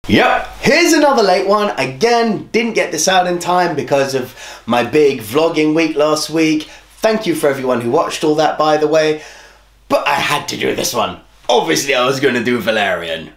Yep, here's another late one. Again, didn't get this out in time because of my big vlogging week last week. Thank you for everyone who watched all that, by the way. But I had to do this one. Obviously, I was going to do Valerian.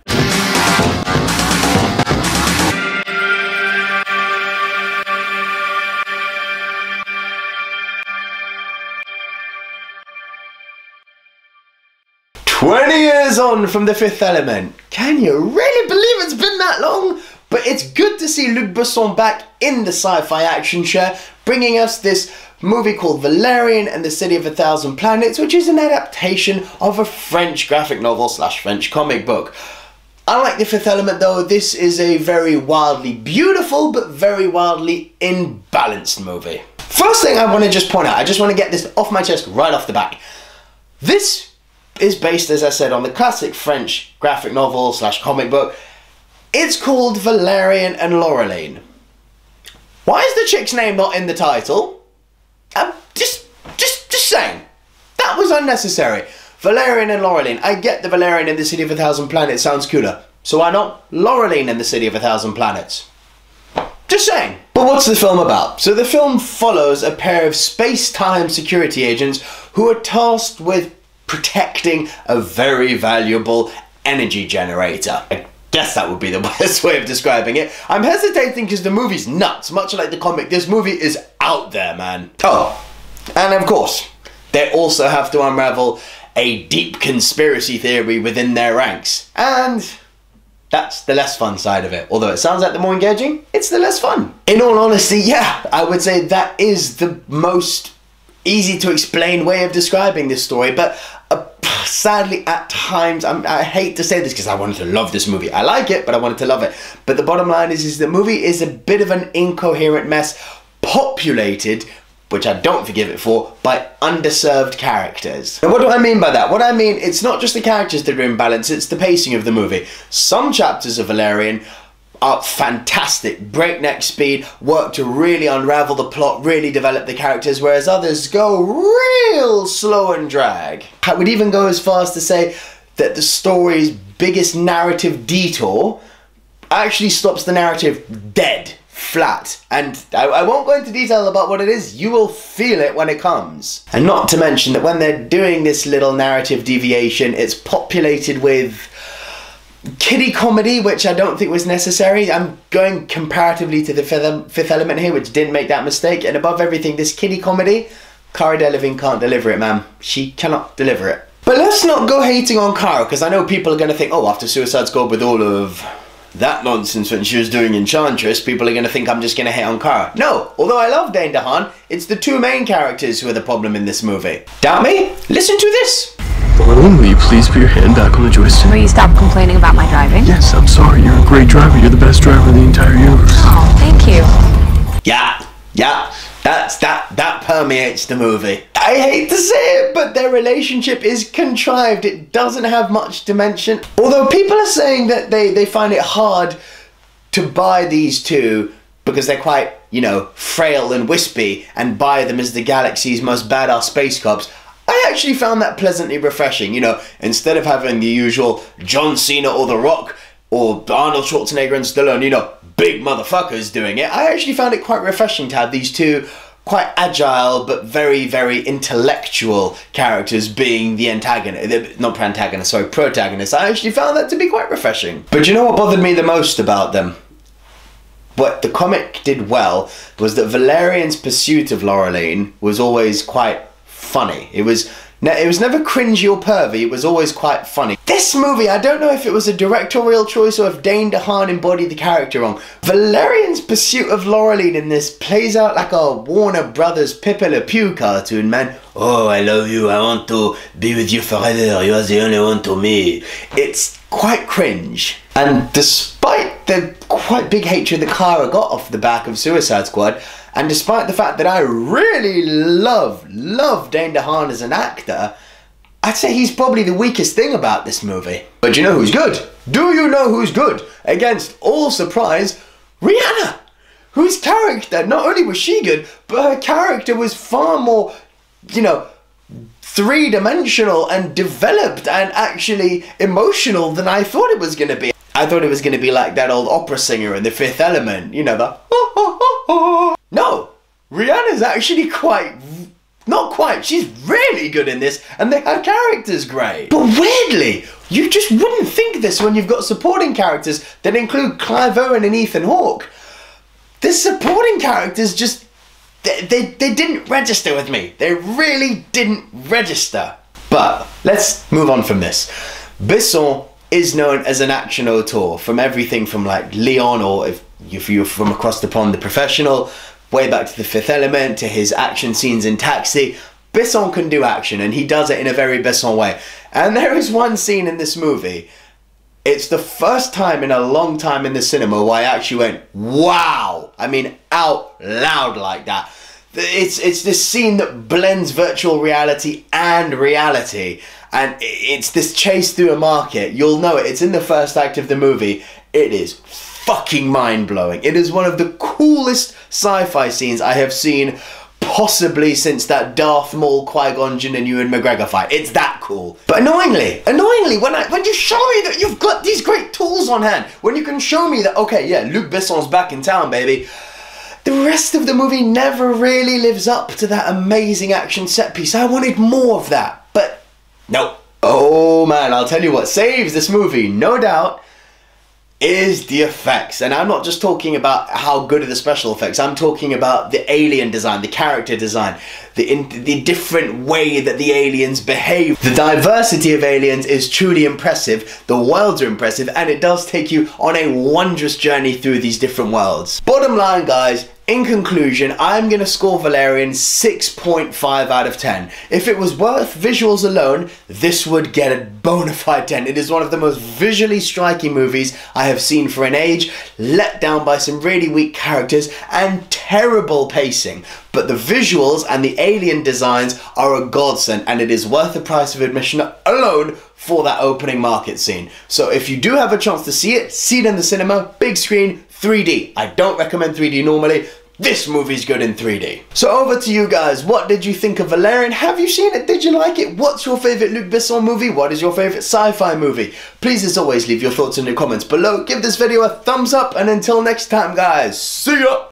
"20 years on from The Fifth Element." Can you really believe it's been that long? But it's good to see Luc Besson back in the sci-fi action chair, bringing us this movie called Valerian and the City of a Thousand Planets, which is an adaptation of a French graphic novel / French comic book. Unlike The Fifth Element though, this is a very wildly beautiful but very wildly imbalanced movie. First thing I want to just point out, I just want to get this off my chest right off the back. This is based, as I said, on the classic French graphic novel / comic book. It's called Valerian and Laureline. Why is the chick's name not in the title? Just saying. That was unnecessary. Valerian and Laureline. I get the Valerian in the City of a Thousand Planets sounds cooler. So why not Laureline in the City of a Thousand Planets? Just saying. But what's the film about? So the film follows a pair of space-time security agents who are tasked with protecting a very valuable energy generator. I guess that would be the best way of describing it. I'm hesitating because the movie's nuts. Much like the comic, this movie is out there, man. Oh, and of course, they also have to unravel a deep conspiracy theory within their ranks. And that's the less fun side of it. Although it sounds like the more engaging, it's the less fun. In all honesty, yeah, I would say that is the most easy to explain way of describing this story, but sadly at times, I hate to say this because I wanted to love this movie. I like it, but I wanted to love it. But the bottom line is the movie is a bit of an incoherent mess, populated, which I don't forgive it for, by underserved characters. Now what do I mean by that? What I mean, it's not just the characters that are imbalanced, it's the pacing of the movie. Some chapters of Valerian are fantastic, breakneck speed, work to really unravel the plot, really develop the characters, whereas others go real slow and drag. I would even go as far as to say that the story's biggest narrative detour actually stops the narrative dead, flat. And I won't go into detail about what it is, you will feel it when it comes. And not to mention that when they're doing this little narrative deviation, it's populated with kiddie comedy, which I don't think was necessary. I'm going comparatively to the Fifth Element here, which didn't make that mistake. And above everything, this kiddie comedy, Cara Delevingne can't deliver it, man. She cannot deliver it. But let's not go hating on Cara, because I know people are going to think, oh, after Suicide Squad with all of that nonsense when she was doing Enchantress, people are going to think I'm just going to hate on Cara. No, although I love Dane DeHaan, it's the two main characters who are the problem in this movie. Doubt me? Listen to this. Valerian, will you please put your hand back on the joystick? Will you stop complaining about my driving? Yes, I'm sorry. You're a great driver. You're the best driver in the entire universe. Oh, thank you. Yeah, that permeates the movie. I hate to say it, but their relationship is contrived. It doesn't have much dimension. Although people are saying that they find it hard to buy these two because they're quite, you know, frail and wispy, and buy them as the galaxy's most badass space cops. I actually found that pleasantly refreshing, you know, instead of having the usual John Cena or The Rock or Arnold Schwarzenegger and Stallone, you know, big motherfuckers doing it. I actually found it quite refreshing to have these two quite agile but very, very intellectual characters being the antagonist, not protagonist, sorry, protagonist. I actually found that to be quite refreshing. But you know what bothered me the most about them? What the comic did well was that Valerian's pursuit of Laureline was always quite funny. It was never cringy or pervy, it was always quite funny. This movie, I don't know if it was a directorial choice or if Dane DeHaan embodied the character wrong. Valerian's pursuit of Laureline in this plays out like a Warner Brothers Pepe Le Pew cartoon, man. Oh, I love you, I want to be with you forever, you're the only one to me. It's quite cringe. And despite the quite big hatred that Cara got off the back of Suicide Squad, and despite the fact that I really love Dane DeHaan as an actor, I'd say he's probably the weakest thing about this movie. But you know who's good? Do you know who's good? Against all surprise, Rihanna! Whose character, not only was she good, but her character was far more, you know, three-dimensional and developed and actually emotional than I thought it was going to be. I thought it was going to be like that old opera singer in The Fifth Element, you know, the No, Rihanna's actually not quite, she's really good in this, and her character's great. But weirdly, you just wouldn't think this when you've got supporting characters that include Clive Owen and Ethan Hawke. The supporting characters just, they didn't register with me. They really didn't register. But let's move on from this. Besson is known as an action auteur, from everything from like Leon, or if you're from across the pond, The Professional, way back to The Fifth Element, to his action scenes in Taxi. Besson can do action, and he does it in a very Besson way. And there is one scene in this movie, it's the first time in a long time in the cinema where I actually went, wow! I mean, out loud like that. It's this scene that blends virtual reality and reality. And it's this chase through a market. You'll know it. It's in the first act of the movie. It is fucking mind-blowing. It is one of the coolest sci-fi scenes I have seen, possibly since that Darth Maul, Qui-Gon Jinn and Ewan McGregor fight. It's that cool. But annoyingly, when you show me that you've got these great tools on hand, when you can show me that, okay, yeah, Luc Besson's back in town, baby, the rest of the movie never really lives up to that amazing action set piece. I wanted more of that, but no. Oh man, I'll tell you what saves this movie, no doubt, is the effects. And I'm not just talking about how good are the special effects, I'm talking about the alien design, the character design, the different way that the aliens behave. The diversity of aliens is truly impressive, the worlds are impressive, and it does take you on a wondrous journey through these different worlds. Bottom line, guys, in conclusion, I'm going to score Valerian 6.5 out of 10. If it was worth visuals alone, this would get a bona fide 10. It is one of the most visually striking movies I have seen for an age, let down by some really weak characters and terrible pacing. But the visuals and the alien designs are a godsend, and it is worth the price of admission alone for that opening market scene. So if you do have a chance to see it in the cinema, big screen, 3D. I don't recommend 3D normally. This movie's good in 3D. So over to you guys. What did you think of Valerian? Have you seen it? Did you like it? What's your favourite Luc Besson movie? What is your favourite sci-fi movie? Please, as always, leave your thoughts in the comments below. Give this video a thumbs up, and until next time, guys, see ya!